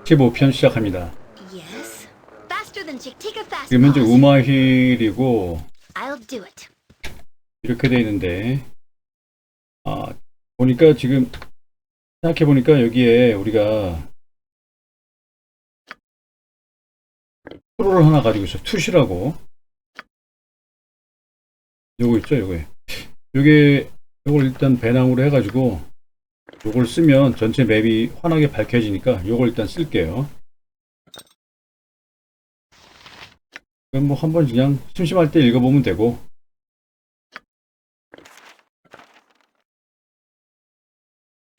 15편 시작합니다. Yes. Faster than Chick-Tika fast 지금 현재 paws. 우마힐이고 I'll do it. 이렇게 돼 있는데, 보니까 지금 생각해 보니까 여기에 우리가 프로를 하나 가지고 있어. 투시라고. 요거 있죠, 요거에. 요걸 일단 배낭으로 해가지고 요걸 쓰면 전체 맵이 환하게 밝혀지니까 요걸 일단 쓸게요. 그럼 뭐 한번 그냥 심심할 때 읽어보면 되고.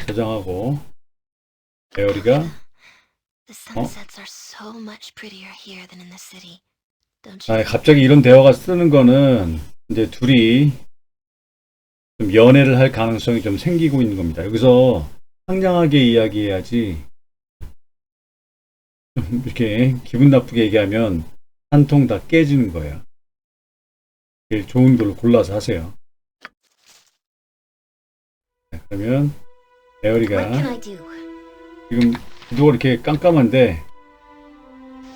저장하고 에어리가 The sunsets are so much prettier here than in the city. Don't you? 갑자기 이런 대화가 쓰는 거는 이제 둘이 좀 연애를 할 가능성이 좀 생기고 있는 겁니다. 여기서 상냥하게 이야기해야지 좀 이렇게 기분 나쁘게 얘기하면 한 통 다 깨지는 거예요. 제일 좋은 걸로 골라서 하세요. 그러면 What can 에어리가 I do? 지금 구도가 이렇게 깜깜한데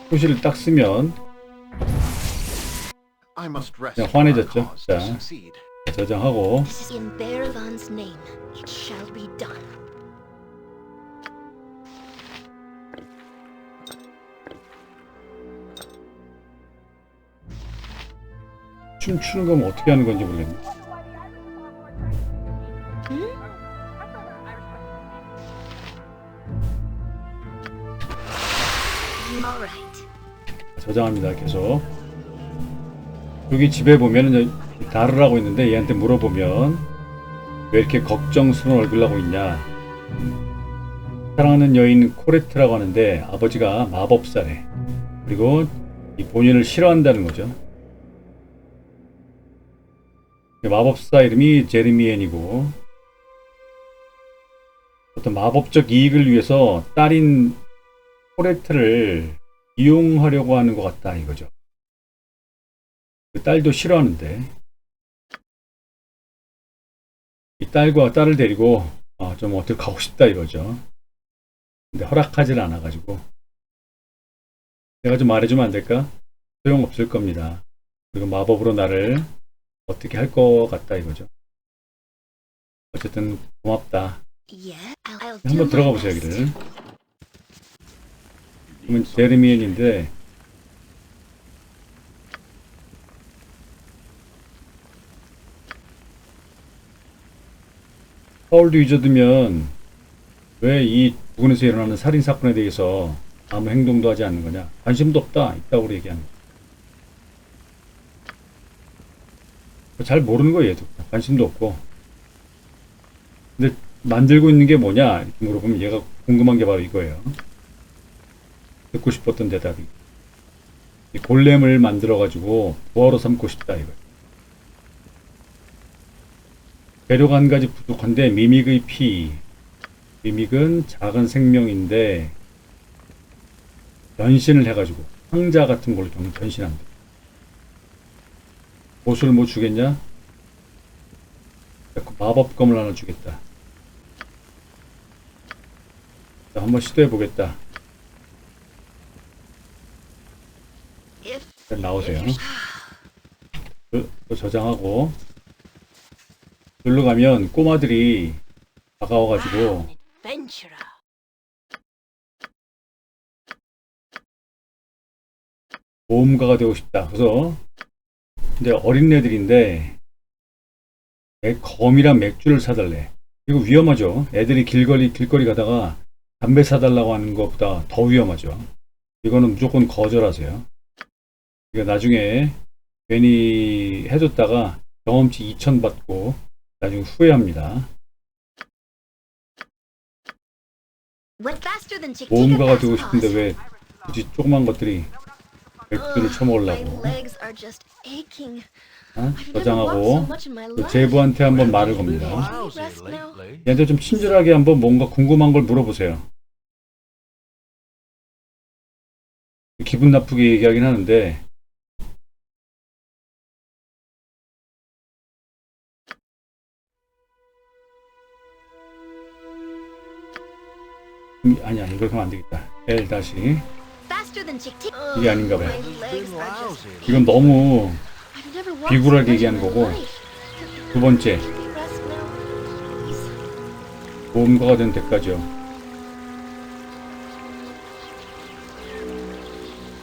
표시를 딱 쓰면 I must rest 그냥 for our 환해졌죠. cause to 자, succeed. 저장하고 This is in Bearvan's name. It shall be done. 춤추는 거면 어떻게 하는 건지 모르겠네. All right. 저장합니다. 계속. 여기 집에 보면은 다르라고 있는데 얘한테 물어보면 왜 이렇게 걱정스러운 얼굴 하고 있냐. 사랑하는 여인 코레트라고 하는데 아버지가 마법사래. 그리고 이 본인을 싫어한다는 거죠. 마법사 이름이 제르미엔이고 어떤 마법적 이익을 위해서 딸인 코레트를 이용하려고 하는 것 같다 이거죠. 그 딸도 싫어하는데 이 딸과 딸을 데리고 좀 어떻게 가고 싶다 이거죠. 근데 허락하지를 않아가지고 내가 좀 말해주면 안 될까? 소용없을 겁니다. 그리고 마법으로 나를 어떻게 할 것 같다 이거죠. 어쨌든 고맙다. Yeah, I'll do 한번 my 들어가 보세요 best. 여기를. 그러면 제르미엔인데 서울도 잊어두면 왜 이 부근에서 일어나는 살인 사건에 대해서 아무 행동도 하지 않는 거냐? 관심도 없다. 있다고 얘기하는 거. 잘 모르는 거예요, 얘도. 관심도 없고. 근데 만들고 있는 게 뭐냐? 이렇게 물어보면 얘가 궁금한 게 바로 이거예요. 듣고 싶었던 대답이. 이 골렘을 만들어가지고 부하로 삼고 싶다, 이거예요. 재료가 한 가지 부족한데 미믹의 피. 미믹은 작은 생명인데 변신을 해가지고 상자 같은 걸로 좀 변신합니다. 보수를 뭐 주겠냐? 마법검을 하나 주겠다. 자, 한번 시도해 보겠다. If 나오세요. if you're- 또 저장하고 여기로 가면 꼬마들이 다가와가지고 adventurer. 모험가가 되고 싶다. 그래서 근데 어린애들인데 검이랑 맥주를 사달래. 이거 위험하죠. 애들이 길거리 가다가 담배 사달라고 하는 것보다 더 위험하죠. 이거는 무조건 거절하세요. 이거 나중에 괜히 해줬다가 경험치 2000 받고 나중에 후회합니다. Went faster than Chick-Tika 모험가가 fast 되고 paws. 싶은데 왜 굳이 조그만 것들이 맥주를 My 처먹으려고. legs are just aching. 어? I've never walked so 저장하고 much in my 그 life. 제부한테 한번 말을 겁니다. Lousy Rest now. lately. 얘한테 좀 친절하게 한번 뭔가 궁금한 걸 물어보세요. 기분 나쁘게 얘기하긴 하는데 아니야 이걸 하면 안 되겠다. L 다시. Faster than Chick Tick. 이게 아닌가 봐요. My legs are just 이건 너무 I've never walked 비굴하게 so much 얘기하는 in my 거고. life. 두 번째, Can we rest now? Please. 모험가가 된 대가죠.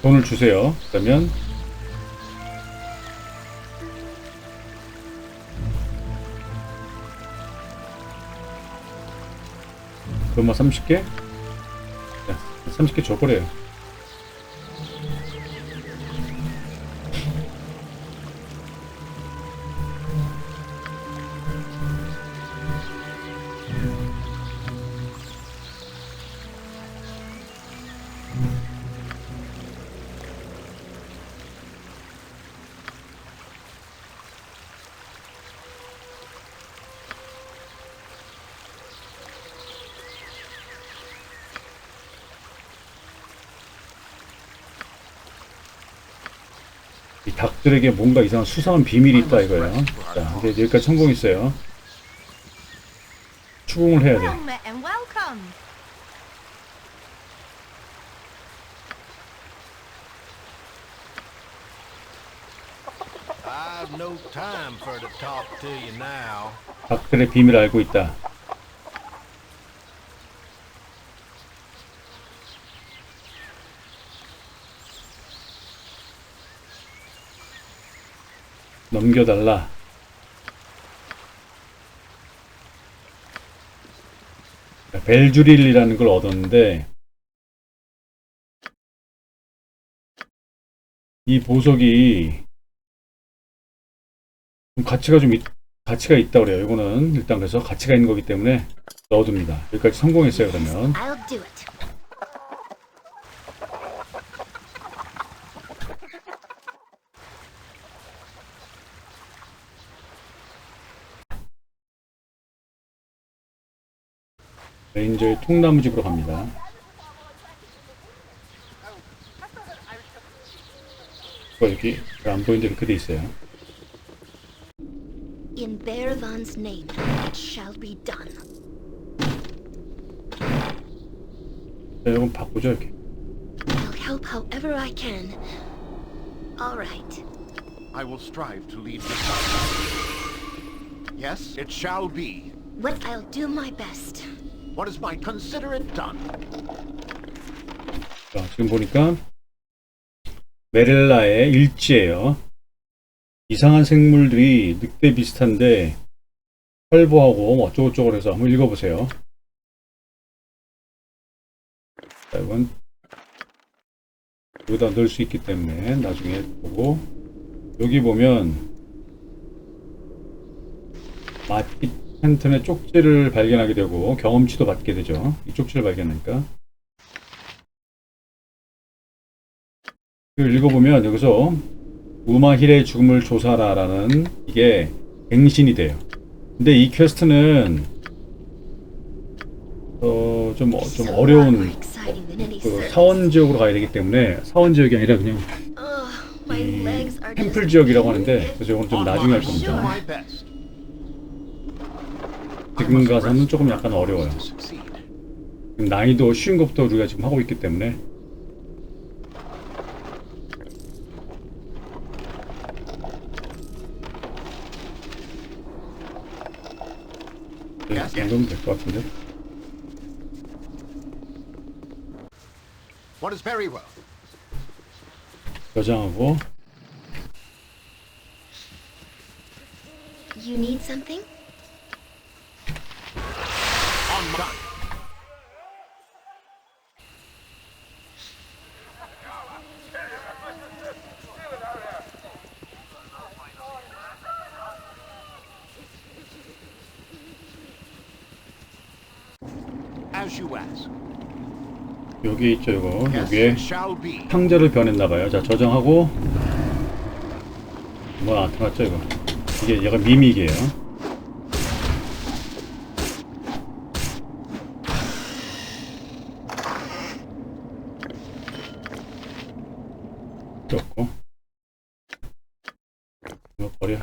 돈을 주세요. 그러면 그것만 30개? 30개 줘버려요. 이 닭들에게 뭔가 이상한 수상한 비밀이 있다 이거예요. 자, 이제 여기까지 성공했어요. 추궁을 해야 돼. Well met and welcome. I've no time for to talk to you now. 닭들의 비밀을 알고 있다. 넘겨달라. 벨주릴이라는 걸 얻었는데 이 보석이 좀 가치가 있다 그래요. 이거는 일단 그래서 가치가 있는 거기 때문에 넣어둡니다. 여기까지 성공했어요. 그러면 I'll do it. 레인저의 통나무 집으로 갑니다. 여기 안 보이는데 이렇게 돼 있어요. In Bearvan's name, it shall be done. 자, 이건 바꾸죠 이렇게. I'll help however I can. All right. I will strive to lead the Yes, it shall be. What I'll do my best. What is my consider it done? 자, 지금 보니까 메렐라의 일지예요. 이상한 생물들이 늑대 비슷한데 활보하고 뭐 어쩌고저쩌고 해서 한번 읽어보세요. 자, 이건 여기다 넣을 수 있기 때문에 나중에 보고 여기 보면 마티 펜턴의 쪽지를 발견하게 되고 경험치도 받게 되죠. 이 쪽지를 발견하니까 읽어보면 여기서 우마힐의 죽음을 조사하라라는 이게 갱신이 돼요. 근데 이 퀘스트는 좀 어려운 Exciting than any 그 circus. 사원 지역으로 가야 되기 때문에 사원 지역이 아니라 그냥 My legs are 템플 just 지역이라고 하는데 그래서 이건 좀 On 나중에 할 my- do 겁니다. my best. 지금 가서는 조금 약간 어려워요. To succeed. 지금 난이도 쉬운 것부터 우리가 지금 하고 있기 때문에 이 정도면 될 것 같은데. What is very well? 저장하고 You need something? On my gun. As you ask. 여기 있죠 이거. Yes, 여기에 it shall be. 상자를 변했나봐요. 자 저장하고 뭐 나타났죠 이거. 이게 얘가 미믹이에요. 좋고 이거 버려.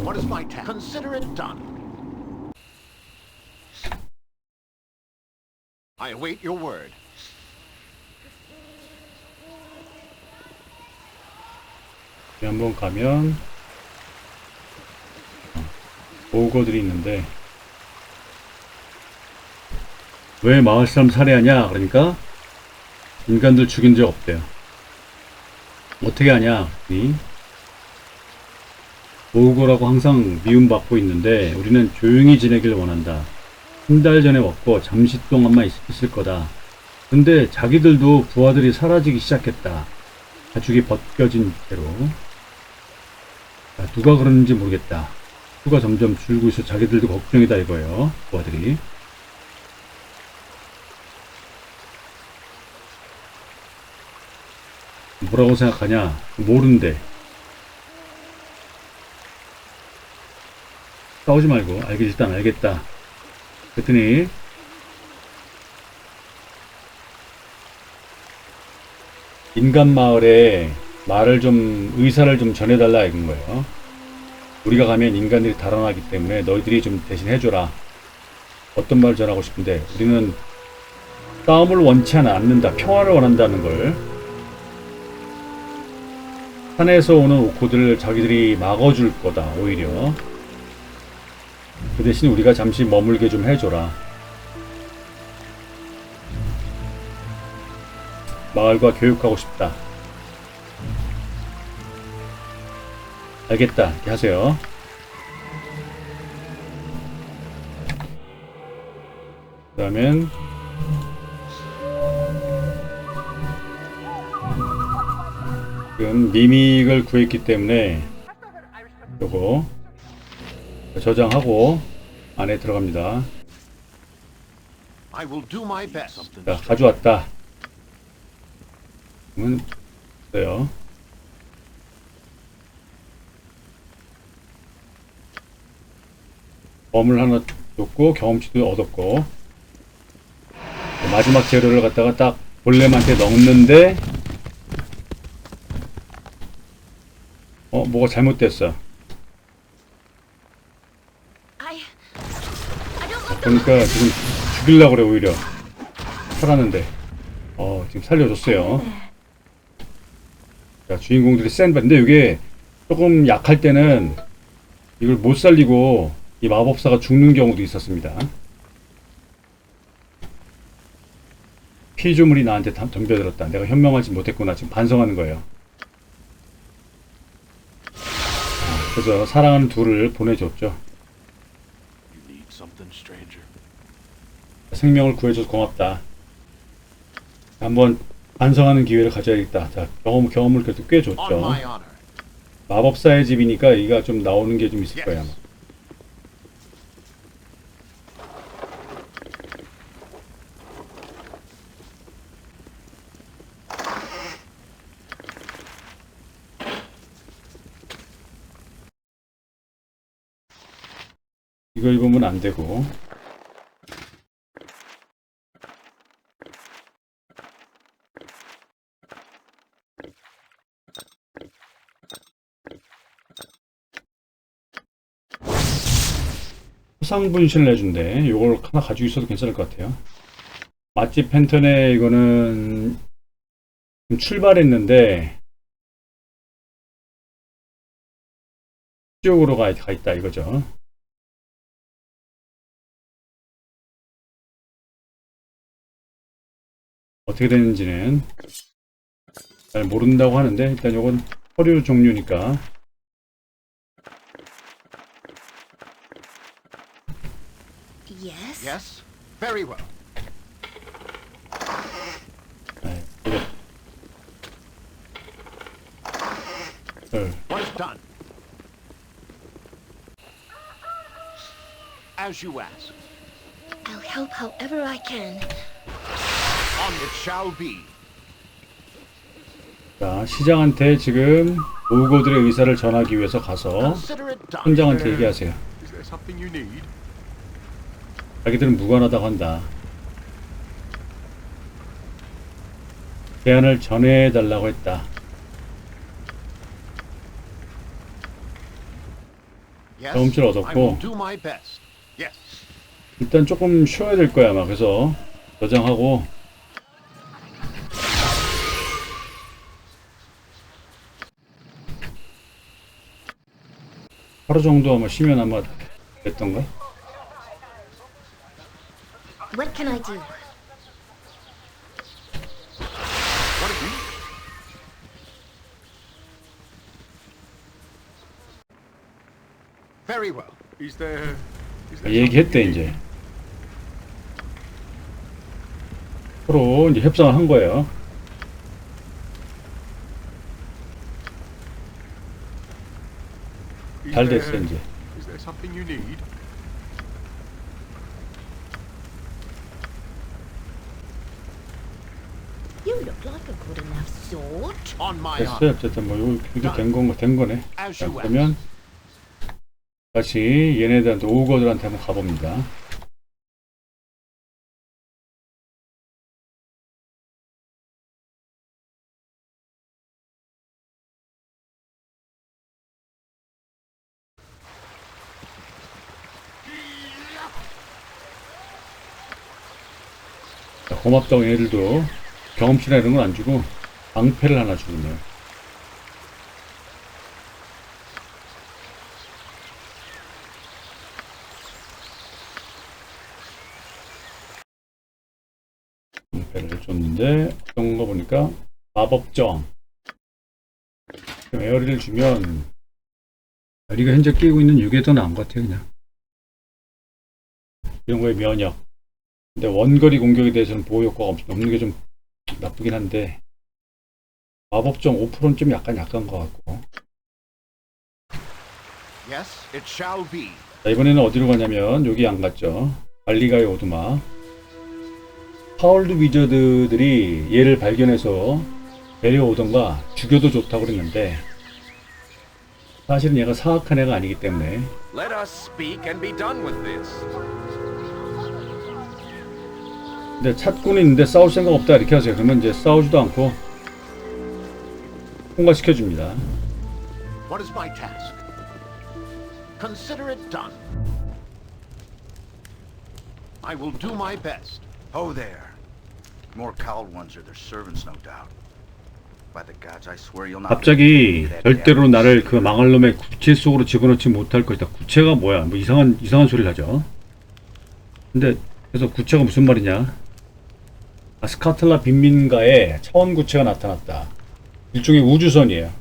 What is my task? Consider it done. I await your word. 여기 한번 가면 보고들이 있는데 왜 마을 사람 살해하냐? 그러니까 인간들 죽인 적 없대요. 어떻게 하냐? 이 보고라고 항상 미움받고 있는데 우리는 조용히 지내길 원한다. 한 달 전에 왔고 잠시 동안만 있을 거다. 근데 자기들도 부하들이 사라지기 시작했다. 가죽이 벗겨진 채로. 누가 그러는지 모르겠다. 수가 점점 줄고 있어 자기들도 걱정이다 이거예요. 부하들이. 뭐라고 생각하냐? 모른대. 싸우지 말고 일단 알겠다. 그랬더니 인간 마을에 의사를 좀 전해달라 이건 거예요. 우리가 가면 인간들이 달아나기 때문에 너희들이 좀 대신 해줘라. 어떤 말을 전하고 싶은데 우리는 싸움을 원치 않는다. 평화를 원한다는 걸. 산에서 오는 오코들을 자기들이 막아줄 거다. 오히려. 그 대신 우리가 잠시 머물게 좀 해줘라. 마을과 교육하고 싶다. 알겠다. 이렇게 하세요. 그 다음엔 지금 미믹을 구했기 때문에 요거 저장하고 안에 들어갑니다. I will do my best. 자, 가져왔다. 그러면 있어요. 범을 하나 줬고 경험치도 얻었고 마지막 재료를 갖다가 딱 볼렘한테 넣는데 뭐가 잘못됐어. 보니까 지금 죽이려고 그래 오히려. 살았는데 지금 살려줬어요. 자, 주인공들이 센 반인데 이게 조금 약할 때는 이걸 못 살리고 이 마법사가 죽는 경우도 있었습니다. 피조물이 나한테 덤벼들었다. 내가 현명하지 못했구나. 지금 반성하는 거예요. 그래서 사랑하는 둘을 보내줬죠. You need something, stranger. 생명을 구해줘서 고맙다. 한번 반성하는 기회를 가져야겠다. 자, 경험을 그래도 꽤 On 줬죠. my honor. 마법사의 집이니까 이가 좀 나오는 게 좀 있을 거야 아마. 이거 입으면 안 되고. 화상 분신을 해준대. 요걸 하나 가지고 있어도 괜찮을 것 같아요. 맛집 팬턴에 이거는 좀 출발했는데 쪽으로 가 있다 이거죠. 어떻게 되는지는 잘 모른다고 하는데 일단 요건 서류 종류니까 Yes? Yes? Very well. 네, 이거 What is done? As you ask. I'll help however I can. On it shall be. 자, 시장한테 지금 오고들의 의사를 전하기 위해서 가서 Consider it done. 선장한테 얘기하세요. Is there something you need? 자기들은 무관하다고 한다. 대안을 전해달라고 했다. Yes. 경험치를 I 얻었고 will do my best. Yes. 일단 조금 쉬어야 될 거야 아마. 그래서 저장하고 하루 정도 아마 쉬면 아마 됐던가? What can I do? What is it? Very well. Is there 얘기했대 이제. 서로 이제 협상을 한 거예요. 잘 됐어 이제. Is there something you need? You look like a good enough sort. On my 됐어요. honor. 어쨌든 뭐 이거 된 거네. As 자, you asked. 그러면 다시 얘네들한테 오거들한테 한번 가봅니다. 자, 고맙다고 얘네들도 경험치나 이런 건 안 주고 방패를 하나 주군요. 방패를 줬는데 어떤 거 보니까 마법정 에어리를 주면 에어리가 현재 끼고 있는 6에 더 나은 것 같아요. 그냥 이런 거에 면역. 근데 원거리 공격에 대해서는 보호 효과가 없는 게 좀 나쁘긴 한데 마법정 5%는 좀 약간 것 같고. Yes, it shall be. 자, 이번에는 어디로 가냐면 여기 안 갔죠. 발리가의 오두막. 파월드 위저드들이 얘를 발견해서 데려오던가 죽여도 좋다고 그랬는데 사실은 얘가 사악한 애가 아니기 때문에 Let us speak and be done with this. 근데 찾고는 있는데 싸울 생각 없다 이렇게 하세요. 그러면 이제 싸우지도 않고 통과시켜줍니다. What is my task? Consider it done. I will do my best. Oh, there. More cowled ones are their servants, no doubt. By the gods, I swear you'll not. 갑자기 절대로 나를 그 망할 놈의 구체 속으로 집어넣지 못할 것이다. 구체가 뭐야? 뭐 이상한 소리를 하죠. 근데 그래서 구체가 무슨 말이냐? 아스카틀라 빈민가에 차원 구체가 나타났다. 일종의 우주선이에요.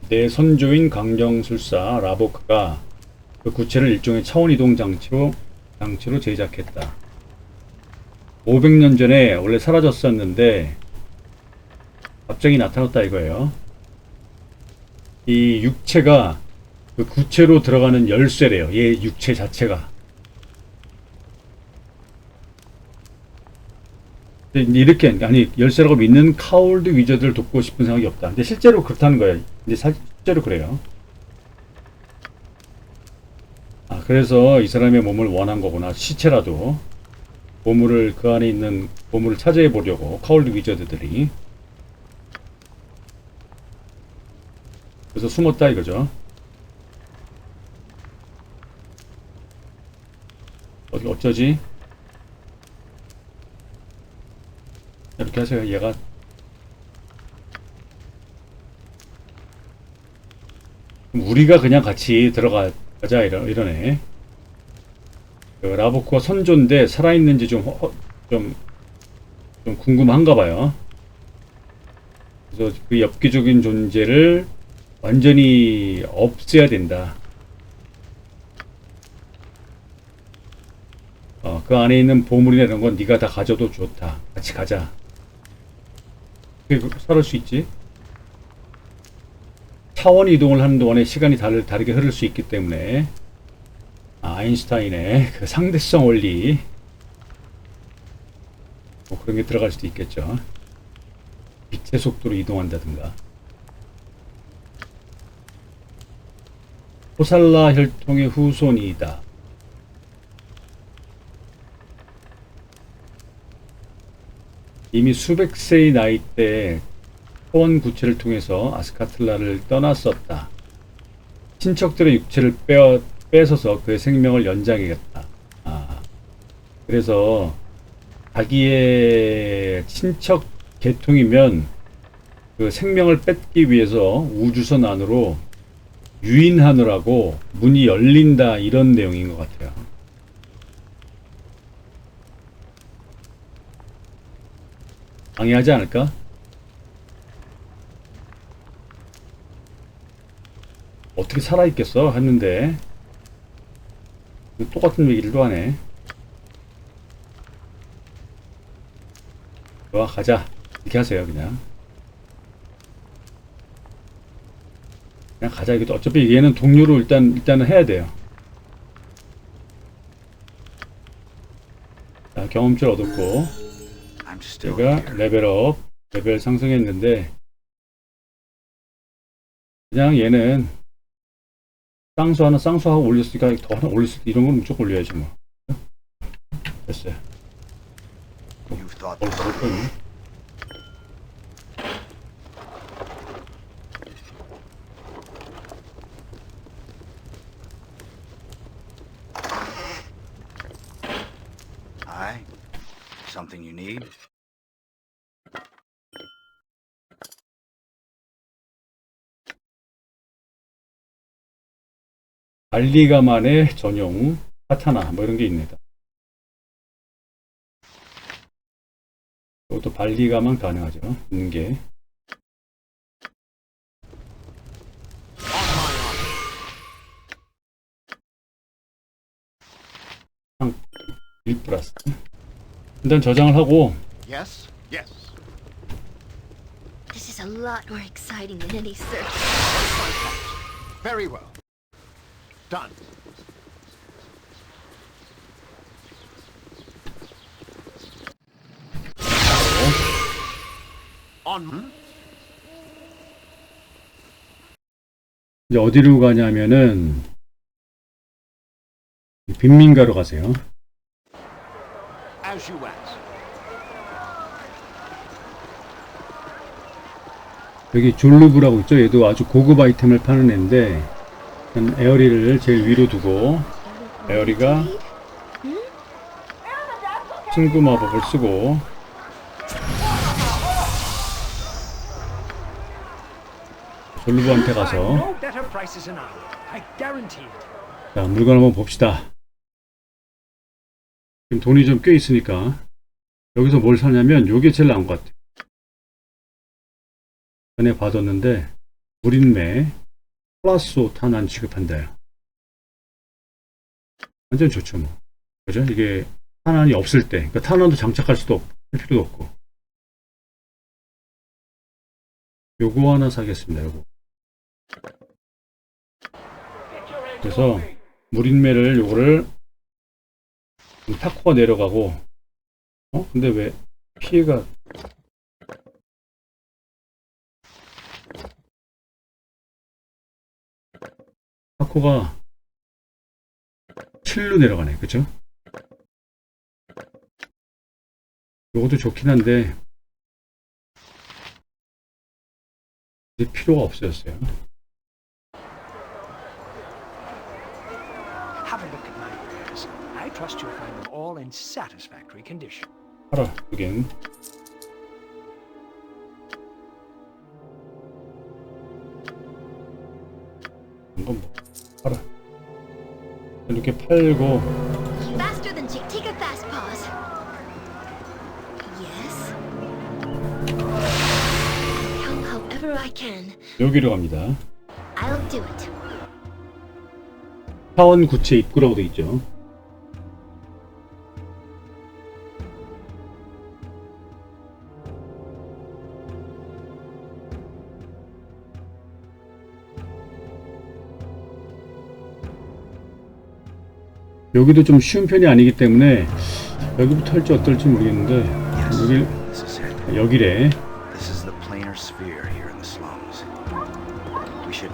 내 선조인 강령술사 라보크가 그 구체를 일종의 차원 이동 장치로 제작했다. 500년 전에 원래 사라졌었는데 갑자기 나타났다 이거예요. 이 육체가 그 구체로 들어가는 열쇠래요. 얘 육체 자체가. 이렇게 아니 열쇠라고 믿는 카울드 위저들을 돕고 싶은 생각이 없다. 근데 실제로 그렇다는 거예요. 근데 실제로 그래요. 아 그래서 이 사람의 몸을 원한 거구나. 시체라도 보물을 그 안에 있는 보물을 차지해 보려고 카울드 위저드들이 그래서 숨었다 이거죠. 어쩌지? 이렇게 하세요. 얘가 우리가 그냥 같이 들어가자 이러네. 그 라보크가 선조인데 살아있는지 좀 궁금한가 봐요. 그래서 그 엽기적인 존재를 완전히 없애야 된다. 그 안에 있는 보물이나 이런 건 네가 다 가져도 좋다. 같이 가자. 살을 수 있지. 차원 이동을 하는 동안에 시간이 다르게 흐를 수 있기 때문에 아인슈타인의 그 상대성 원리 뭐 그런 게 들어갈 수도 있겠죠. 빛의 속도로 이동한다든가. 호살라 혈통의 후손이다. 이미 수백 세의 나이 때 차원 구체를 통해서 아스카틀라를 떠났었다. 친척들의 육체를 뺏어서 그의 생명을 연장하겠다. 그래서 자기의 친척 계통이면 그 생명을 뺏기 위해서 우주선 안으로 유인하느라고 문이 열린다 이런 내용인 것 같아요. 방해하지 않을까? 어떻게 살아있겠어? 했는데 똑같은 얘기를 또 하네. 좋아, 가자. 이렇게 하세요. 그냥 가자. 이게 어차피 얘는 동료로 일단은 해야 돼요. 자, 경험치 얻었고 I'm still 제가 here. 레벨 상승했는데 그냥 얘는 쌍수하고 올렸으니까 더 하나 올릴 수도 이런 건 무조건 올려야지 뭐. 됐어요. You've thought 먹을 거니? Aye. Something you need? 발리가만의 전용 카타나 뭐 이런 게 있습니다. 이것도 발리가만 가능하죠. 있는 게. 한 1 플러스. 일단 저장을 하고 Yes? Yes. This is a lot more exciting than any search. Very well. Done. On. 이제 어디로 가냐면은 빈민가로 가세요. As you ask. 여기 졸루브라고 있죠. 얘도 아주 고급 아이템을 파는 애인데 일단 에어리를 제일 위로 두고 에어리가 친구 마법을 쓰고 졸루브한테 가서 No better prices than I guarantee it. 자, 물건 한번 봅시다. 지금 돈이 좀 꽤 있으니까 여기서 뭘 사냐면 요게 제일 나은 것 같아요. 전에 받았는데 무린매 플러스 5 탄환 취급한다요. 완전 좋죠 뭐. 그죠? 이게 탄환이 없을 때 그러니까 탄환도 장착할 수도 없고 할 필요도 없고. 요거 하나 사겠습니다. 요거. 그래서 무린매를 요거를 타코가 내려가고 근데 왜 피해가 타코가 7로 내려가네. 그쵸? 요것도 좋긴 한데 이제 필요가 없어졌어요. Have a look at my wares. I trust you'll find them all in satisfactory condition. 팔아 여긴 이건 뭐 팔아 이렇게 팔고 Faster than Chick. Take a fast pause. Yes. Help however I can. 여기로 갑니다. I'll do it. 사원 구체 입구라고 돼 있죠. 여기도 좀 쉬운 편이 아니기 때문에 여기부터 할지 어떨지 모르겠는데 여기 This is it. 여기래. This is the planar sphere here in the slums. We should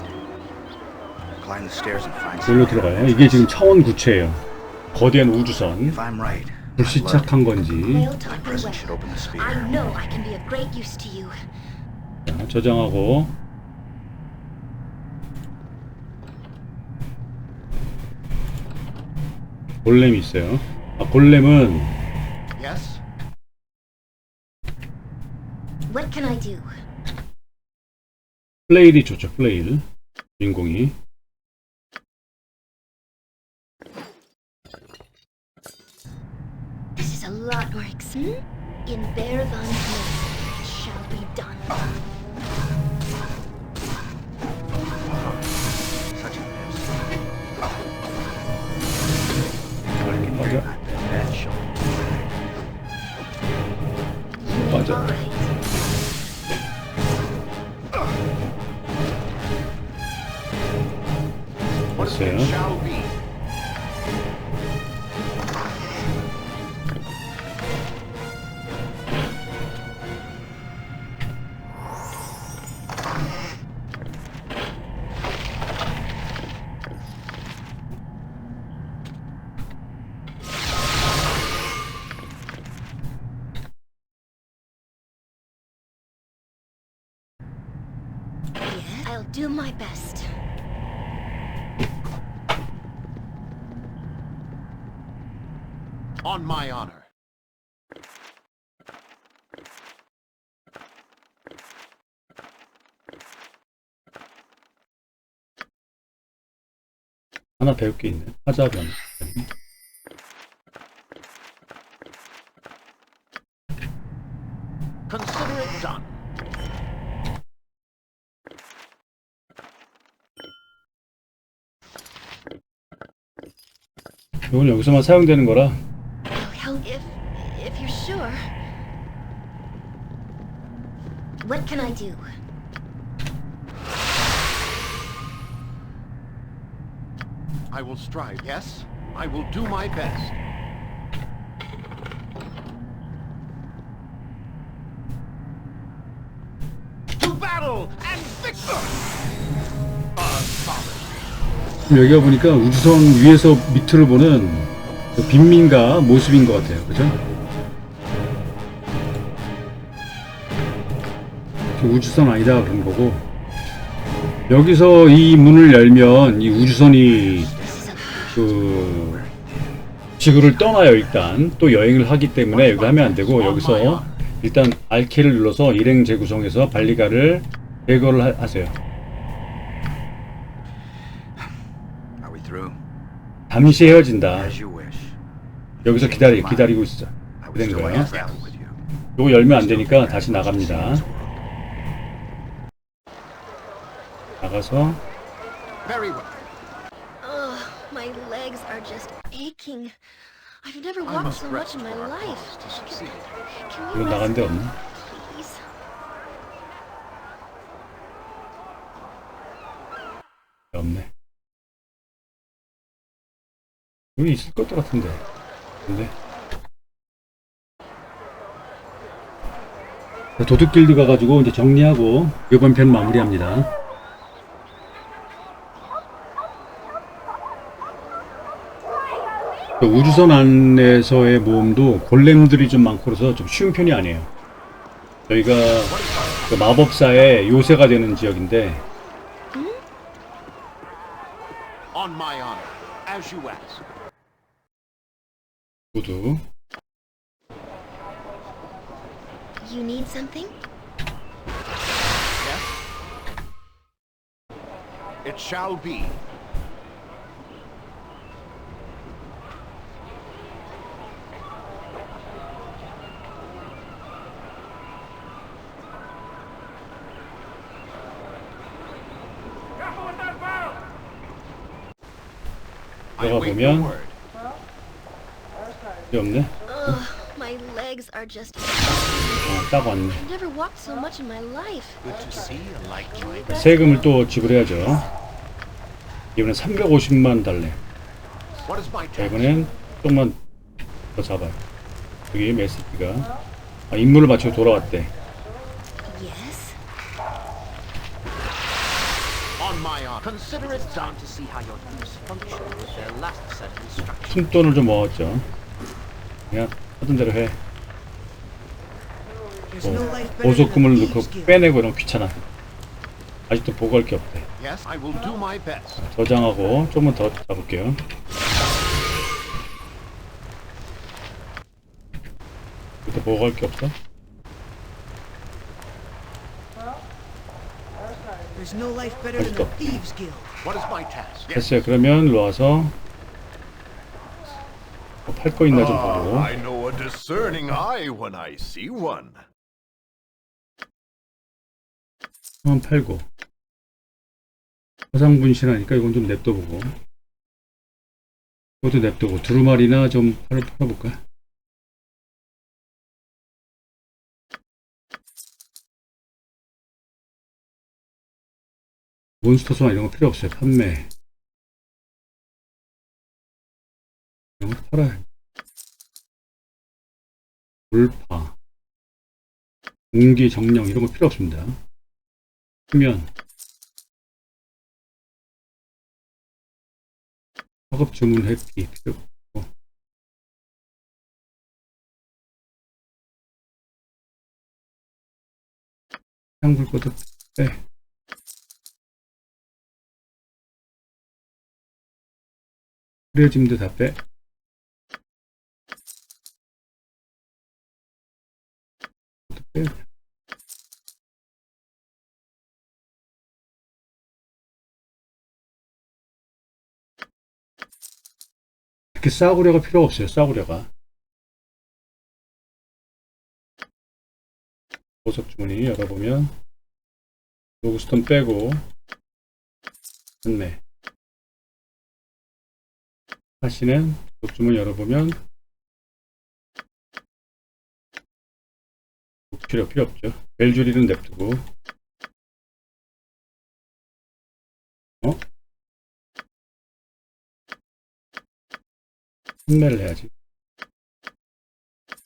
climb the stairs and find some. 여기로 들어가요. 이게 지금 차원 구체예요. 거대한 우주선 If I'm right, 불시착한 건지. Whale talking present should well. open the sphere. I know I can be of great use to you. 자, 저장하고 골렘이 있어요. 골렘은 Yes? can I do? 플레일이 좋죠. 플레일 주인공이. This is a lot more expensive. In Bear Van Hill, it shall be done. Such a mess. 맞아. That shall 맞아. Alright. What is 됐어요. it shall be. Yes, I'll do my best. On my honor. 하나 배울 게 있네. 화자변. Consider it done. 이건 여기서만 사용되는 거라 Oh, hell, if you're sure. What can I do? I will strive, yes? I will do my best. To battle and victor! 여기가 보니까 우주선 위에서 밑을 보는 그 빈민가 모습인 것 같아요. 그죠? 우주선 아니다 그런 거고 여기서 이 문을 열면 이 우주선이 This is a 그 지구를 떠나요. 일단 또 여행을 하기 때문에 여기 하면 안 되고 여기서 일단 R키를 눌러서 일행 재구성해서 발리가를 제거를 하세요. Are we through? 잠시 헤어진다. As you wish. 여기서 기다리고 있어. I 된 would still 거예요. like to travel with you. 이거 열면 안 되니까 다시 나갑니다. 나가서 Very well. Ugh, my legs are just aching. I've never I walked must so much rest in my for our life. cause to succeed. Can 이거 you 나간 rest 데 me, 없나? please? 없네. 여기 있을 것도 같은데. 근데 도둑길드 가가지고 이제 정리하고 이번 편 마무리합니다. 우주선 안에서의 모험도 골렘들이 좀 많고 그래서 좀 쉬운 편이 아니에요. 저희가 그 마법사의 요새가 되는 지역인데 On my honor, as you ask. 모두 You need something? Yes? It shall be. I 들어가 wait your 보면 word. 필요 없네. Ugh, my legs are just. 딱 왔네. I've never walked so much in my life. Good to see you like my 세금을 또 지불해야죠. 이번엔 350만 달래. What is my 자, task? 이번엔 조금만 더 잡아요. 여기 메시지가 임무를 마치고 돌아왔대. Yes? On my honor. Consider it done to see how your use function with their last set of instructions. 푼돈을 좀 모았죠. 그냥 하던 대로 해. 보석금을 넣고 빼내고 이런 거 귀찮아. 아직도 보고할 게 없대. Yes, I will do my best. 저장하고 조금만 더 잡을게요. 또 보고할 게 없어? There's no life better than Let's the Thieves Guild. What is my task? 됐어요. 그러면 일로 와서 팔 거 있나 좀 보고. I know a discerning eye when I see one. 한 팔고. 화상 분실하니까 이건 좀 냅둬보고. 이것도 냅두고 두루마리나 좀 팔아볼까? 몬스터 소환 이런 거 필요 없어요. 판매 이런 거 팔아요. 돌파 공기 정령 이런 거 필요 없습니다. 수면 작업 주문 회피 필요 없고 향불 것도 빼. 흐려짐도 다 빼. 이것도 빼. 이렇게 싸구려가 필요 없어요. 싸구려가. 보석 주머니 열어보면 로그스톤 빼고 판매. 다시는 보석 주머니 열어보면 필요 없죠. 벨줄이는 냅두고 판매를 해야지.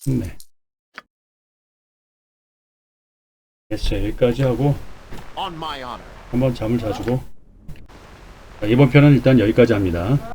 판매. 됐어요. 여기까지 하고 On my honor. 한번 잠을 자주고 자, 이번 편은 일단 여기까지 합니다.